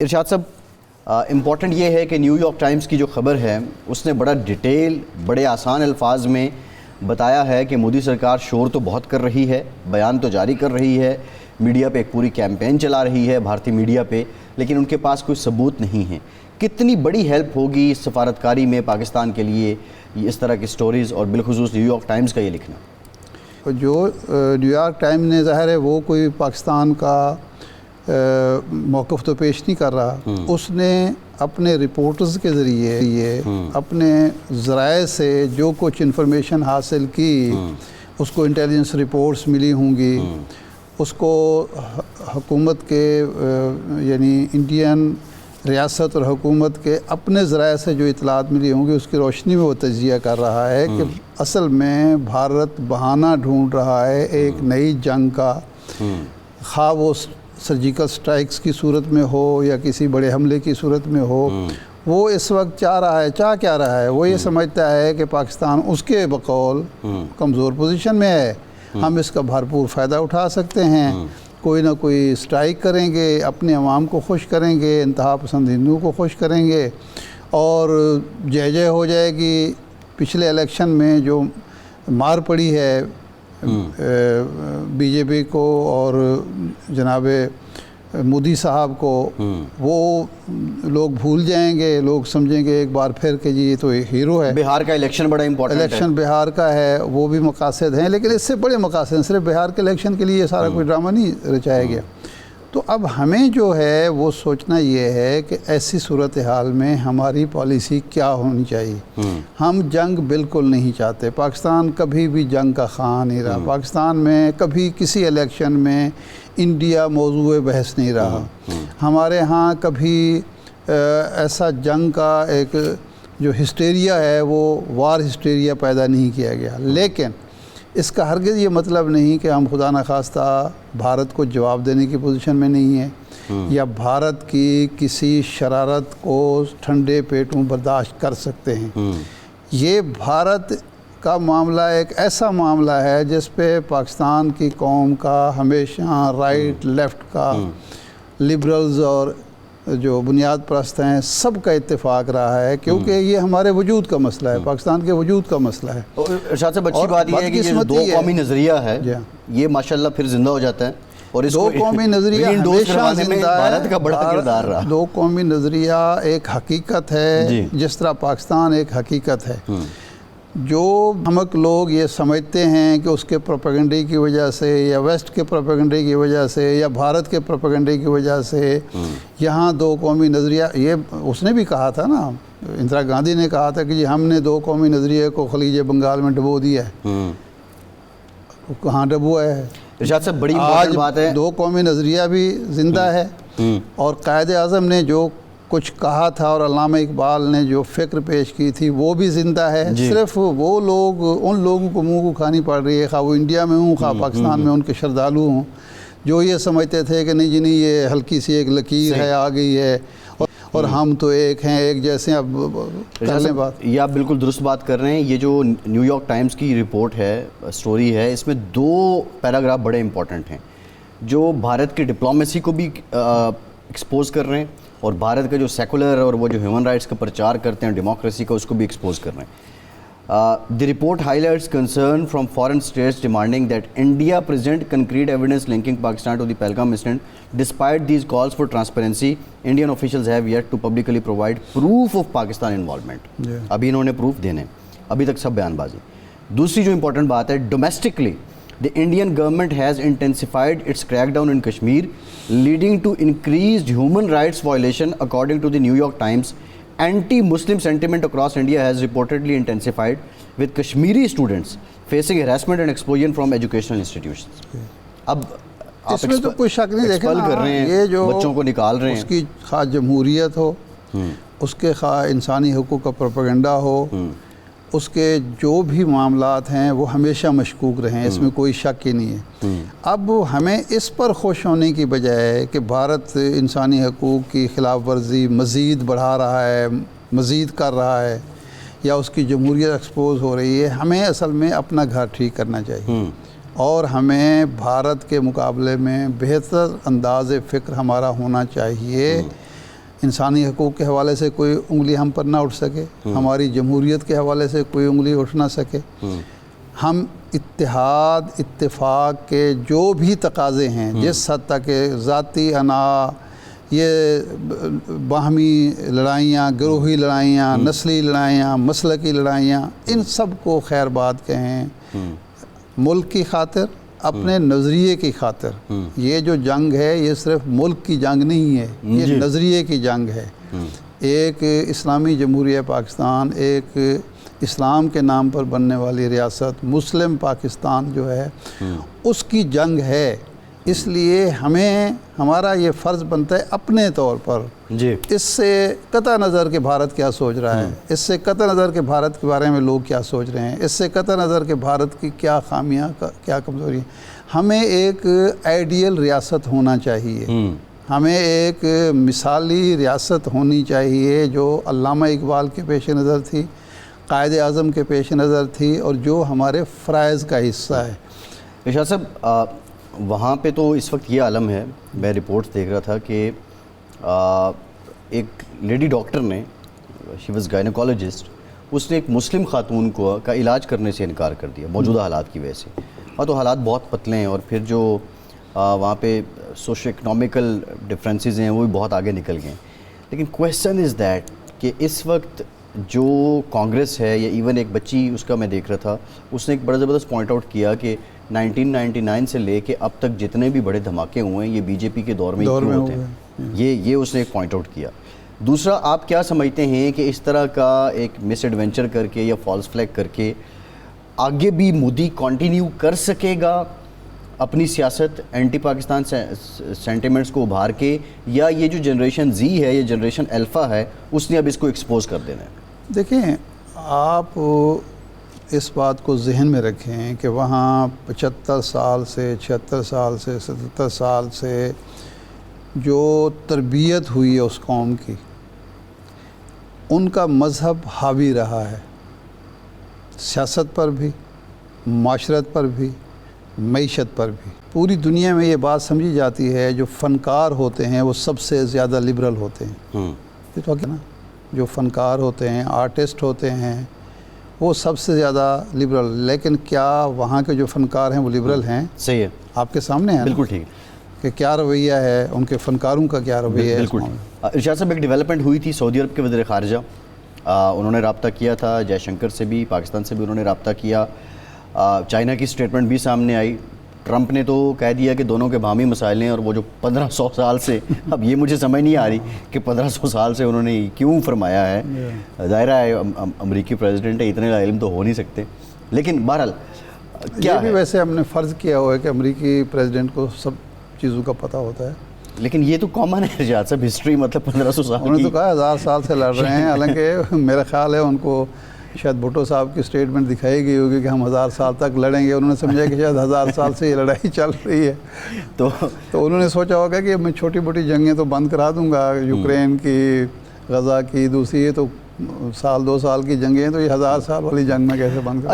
ارشاد صاحب، امپورٹنٹ یہ ہے کہ نیو یارک ٹائمز کی جو خبر ہے اس نے بڑا ڈیٹیل بڑے آسان الفاظ میں بتایا ہے کہ مودی سرکار شور تو بہت کر رہی ہے، بیان تو جاری کر رہی ہے، میڈیا پہ ایک پوری کیمپین چلا رہی ہے بھارتی میڈیا پہ، لیکن ان کے پاس کوئی ثبوت نہیں ہے۔ کتنی بڑی ہیلپ ہوگی سفارتکاری میں پاکستان کے لیے اس طرح کی سٹوریز اور بالخصوص نیو یارک ٹائمز کا یہ لکھنا؟ جو نیو یارک ٹائم نے ظاہر ہے وہ کوئی پاکستان کا موقف تو پیش نہیں کر رہا، اس نے اپنے رپورٹرز کے ذریعے اپنے ذرائع سے جو کچھ انفارمیشن حاصل کی، اس کو انٹیلیجنس رپورٹس ملی ہوں گی، اس کو حکومت کے یعنی انڈین ریاست اور حکومت کے اپنے ذرائع سے جو اطلاعات ملی ہوں گی اس کی روشنی میں وہ تجزیہ کر رہا ہے کہ اصل میں بھارت بہانہ ڈھونڈ رہا ہے ایک نئی جنگ کا، خواہ وہ سرجیکل سٹرائکس کی صورت میں ہو یا کسی بڑے حملے کی صورت میں ہو۔ وہ اس وقت چاہ کیا رہا ہے، وہ یہ سمجھتا ہے کہ پاکستان اس کے بقول کمزور پوزیشن میں ہے، ہم اس کا بھرپور فائدہ اٹھا سکتے ہیں، کوئی نہ کوئی سٹرائک کریں گے، اپنے عوام کو خوش کریں گے، انتہا پسند ہندوؤں کو خوش کریں گے، اور جے ہو جائے گی۔ پچھلے الیکشن میں جو مار پڑی ہے بی جے پی کو اور جناب مودی صاحب کو، وہ لوگ بھول جائیں گے، لوگ سمجھیں گے ایک بار پھر کہ جی یہ تو ہیرو ہے۔ بہار کا الیکشن بڑا امپورٹنٹ ہے، الیکشن بہار کا ہے، وہ بھی مقاصد ہیں، لیکن اس سے بڑے مقاصد ہیں، صرف بہار کے الیکشن کے لیے سارا کوئی ڈرامہ نہیں رچایا گیا۔ تو اب ہمیں جو ہے وہ سوچنا یہ ہے کہ ایسی صورتحال میں ہماری پالیسی کیا ہونی چاہیے۔ ہم جنگ بالکل نہیں چاہتے، پاکستان کبھی بھی جنگ کا خواہاں نہیں رہا، پاکستان میں کبھی کسی الیکشن میں انڈیا موضوع بحث نہیں رہا، ہمارے ہاں کبھی ایسا جنگ کا ایک جو ہسٹیریا ہے وہ وار ہسٹیریا پیدا نہیں کیا گیا۔ لیکن اس کا ہرگز یہ مطلب نہیں کہ ہم خدا نخواستہ بھارت کو جواب دینے کی پوزیشن میں نہیں ہیں یا بھارت کی کسی شرارت کو ٹھنڈے پیٹوں برداشت کر سکتے ہیں۔ یہ بھارت کا معاملہ ایک ایسا معاملہ ہے جس پہ پاکستان کی قوم کا ہمیشہ رائٹ لیفٹ کا، لبرلز اور جو بنیاد پرست ہیں سب کا اتفاق رہا ہے، کیونکہ یہ ہمارے وجود کا مسئلہ ہے، پاکستان کے وجود کا مسئلہ ہے۔ ارشاد صاحب، اچھی بات یہ ہے کہ یہ دو قومی نظریہ ہے یہ ماشاءاللہ پھر زندہ ہو جاتا ہے، اور اس دو قومی نظریہ ہمیشہ زندہ ہے۔ بھارت کا بڑا کردار رہا۔ دو قومی نظریہ ایک حقیقت ہے، جس طرح پاکستان ایک حقیقت ہے۔ جو ہمک لوگ یہ سمجھتے ہیں کہ اس کے پروپیگنڈے کی وجہ سے یا ویسٹ کے پروپیگنڈے کی وجہ سے یا بھارت کے پروپیگنڈے کی وجہ سے یہاں دو قومی نظریہ، یہ اس نے بھی کہا تھا نا، اندرا گاندھی نے کہا تھا کہ جی ہم نے دو قومی نظریے کو خلیج بنگال میں ڈبو دیا ہے۔ کہاں ڈبوا ہے؟ ارشاد صاحب، بڑی آج بات ہے، دو قومی نظریہ بھی زندہ ہے، اور قائد اعظم نے جو کچھ کہا تھا اور علامہ اقبال نے جو فکر پیش کی تھی وہ بھی زندہ ہے۔ صرف وہ لوگ، ان لوگوں کو منہ کو کھانی پڑ رہی ہے، خواہ وہ انڈیا میں ہوں خواہ پاکستان میں ان کے شردالو ہوں، جو یہ سمجھتے تھے کہ نہیں جی نہیں یہ ہلکی سی ایک لکیر ہے آ گئی ہے اور ہم تو ایک ہیں، ایک جیسے۔ اب کر لیں بات، یہ آپ بالکل درست بات کر رہے ہیں۔ یہ جو نیو یارک ٹائمز کی رپورٹ ہے، سٹوری ہے، اس میں دو پیراگراف بڑے امپورٹنٹ ہیں جو بھارت کی ڈپلومیسی کو بھی ایکسپوز کر رہے ہیں، اور بھارت کا جو سیکولر اور وہ جو ہیومن رائٹس کا پرچار کرتے ہیں ڈیموکریسی کا، اس کو بھی ایکسپوز کر رہے ہیں۔ دی report high lights concern from foreign status demanding that India present concrete evidence linking Pakistan to the Pahalgam incident despite these calls for transparency Indian officials have yet to publicly provide proof of Pakistan involvement. ابھی انہوں نے proof دینے، ابھی تک سب بیان بازی۔ دوسری جو امپورٹنٹ بات ہے، domestically the Indian government has intensified its crackdown in Kashmir, leading to increased human rights violation. According to the New York Times, anti-Muslim sentiment across India has reportedly intensified, with Kashmiri students facing harassment and expulsion from educational institutions. اب اس میں تو کوئی شک نہیں، دیکھیں کر رہے ہیں، یہ جو بچوں کو نکال رہے ہیں، اس کی خواہ جمہوریت ہو، اس کے خواہ انسانی حقوق کا پروپیگنڈا ہو، اس کے جو بھی معاملات ہیں وہ ہمیشہ مشکوک رہے ہیں، اس میں کوئی شک ہی نہیں ہے۔ اب ہمیں اس پر خوش ہونے کی بجائے کہ بھارت انسانی حقوق کی خلاف ورزی مزید بڑھا رہا ہے، مزید کر رہا ہے، یا اس کی جمہوریت ایکسپوز ہو رہی ہے، ہمیں اصل میں اپنا گھر ٹھیک کرنا چاہیے، اور ہمیں بھارت کے مقابلے میں بہتر انداز فکر ہمارا ہونا چاہیے۔ انسانی حقوق کے حوالے سے کوئی انگلی ہم پر نہ اٹھ سکے، ہماری جمہوریت کے حوالے سے کوئی انگلی اٹھ نہ سکے، ہم اتحاد اتفاق کے جو بھی تقاضے ہیں جس حد تک ذاتی انا، یہ باہمی لڑائیاں، گروہی لڑائیاں، نسلی لڑائیاں، مسلکی لڑائیاں، ان سب کو خیر بات کہیں، ملک کی خاطر، اپنے نظریے کی خاطر۔ یہ جو جنگ ہے یہ صرف ملک کی جنگ نہیں ہے، یہ نظریے کی جنگ ہے۔ ایک اسلامی جمہوریہ پاکستان، ایک اسلام کے نام پر بننے والی ریاست مسلم پاکستان جو ہے اس کی جنگ ہے۔ اس لیے ہمیں ہمارا یہ فرض بنتا ہے اپنے طور پر، اس سے قطع نظر کہ بھارت کیا سوچ رہا ہے، اس سے قطع نظر کہ بھارت کے بارے میں لوگ کیا سوچ رہے ہیں، اس سے قطع نظر کہ بھارت کی کیا خامیاں کیا کمزوری ہیں، ہمیں ایک آئیڈیل ریاست ہونا چاہیے، ہمیں ایک مثالی ریاست ہونی چاہیے جو علامہ اقبال کے پیش نظر تھی، قائد اعظم کے پیش نظر تھی، اور جو ہمارے فرائض کا حصہ ہے۔ ارشاد صاحب، وہاں پہ تو اس وقت یہ عالم ہے، میں رپورٹس دیکھ رہا تھا کہ ایک لیڈی ڈاکٹر نے، شی واز گائنیکالوجسٹ، اس نے ایک مسلم خاتون کا علاج کرنے سے انکار کر دیا موجودہ حالات کی وجہ سے، اور تو حالات بہت پتلے ہیں، اور پھر جو وہاں پہ سوشو اکنامیکل ڈفرینسز ہیں وہ بھی بہت آگے نکل گئے ہیں۔ لیکن کویسچن از دیٹ کہ اس وقت جو کانگریس ہے، یا ایون ایک بچی اس کا میں دیکھ رہا تھا، اس نے ایک بڑا زبردست پوائنٹ آؤٹ کیا کہ 1999 سے لے کے اب تک جتنے بھی بڑے دھماکے ہوئے ہیں یہ بی جے پی کے دور میں کیوں ہوتے ہیں، یہ اس نے ایک پوائنٹ آؤٹ کیا۔ دوسرا، آپ کیا سمجھتے ہیں کہ اس طرح کا ایک مس ایڈونچر کر کے یا فالس فلیگ کر کے آگے بھی مودی کنٹینیو کر سکے گا اپنی سیاست اینٹی پاکستان سینٹیمنٹس کو ابھار کے، یا یہ جو جنریشن زی ہے، یہ جنریشن الفا ہے، اس نے اب اس کو ایکسپوز کر دینا ہے؟ دیکھیں، آپ اس بات کو ذہن میں رکھیں کہ وہاں 75 سال سے 76 سال سے 77 سال سے جو تربیت ہوئی ہے اس قوم کی، ان کا مذہب حاوی رہا ہے سیاست پر بھی، معاشرت پر بھی، معیشت پر بھی۔ پوری دنیا میں یہ بات سمجھی جاتی ہے جو فنکار ہوتے ہیں وہ سب سے زیادہ لبرل ہوتے ہیں، یہ تو نا، جو فنکار ہوتے ہیں، آرٹسٹ ہوتے ہیں، وہ سب سے زیادہ لبرل۔ لیکن کیا وہاں کے جو فنکار ہیں وہ لبرل ہیں؟ صحیح ہے، آپ کے سامنے ہے، بالکل ٹھیک کہ کیا رویہ ہے ان کے فنکاروں کا، کیا رویہ ہے؟ بالکل۔ ارشاد صاحب، ایک ڈیولپمنٹ ہوئی تھی، سعودی عرب کے وزیر خارجہ انہوں نے رابطہ کیا تھا جے شنکر سے بھی، پاکستان سے بھی انہوں نے رابطہ کیا، چائنا کی سٹیٹمنٹ بھی سامنے آئی، ٹرمپ نے تو کہہ دیا کہ دونوں کے باہمی مسائل ہیں، اور وہ جو 1500 سال سے، اب یہ مجھے سمجھ نہیں آ رہی کہ 1500 سال سے انہوں نے کیوں فرمایا ہے، ظاہرہ ہے امریکی پریزیڈنٹ ہے، اتنے کا علم تو ہو نہیں سکتے، لیکن بہرحال کیا یہ بھی ویسے ہم نے فرض کیا ہوا ہے کہ امریکی پریزیڈنٹ کو سب چیزوں کا پتہ ہوتا ہے، لیکن یہ تو کامن ہے ارشاد صاحب، ہسٹری مطلب 1500 سال انہوں نے تو کہا 1000 سال سے لڑ رہے ہیں، حالانکہ میرا خیال ہے ان کو شاید بھٹو صاحب کی سٹیٹمنٹ دکھائی گئی ہوگی کہ ہم 1000 سال تک لڑیں گے، انہوں نے سمجھا کہ شاید 1000 سال سے یہ لڑائی چل رہی ہے، تو انہوں نے سوچا ہوگا کہ میں چھوٹی موٹی جنگیں تو بند کرا دوں گا، یوکرین کی، غزہ کی، دوسری یہ تو 1-2 سال کی جنگیں، تو یہ 1000 سال والی جنگ میں کیسے بند کروں؟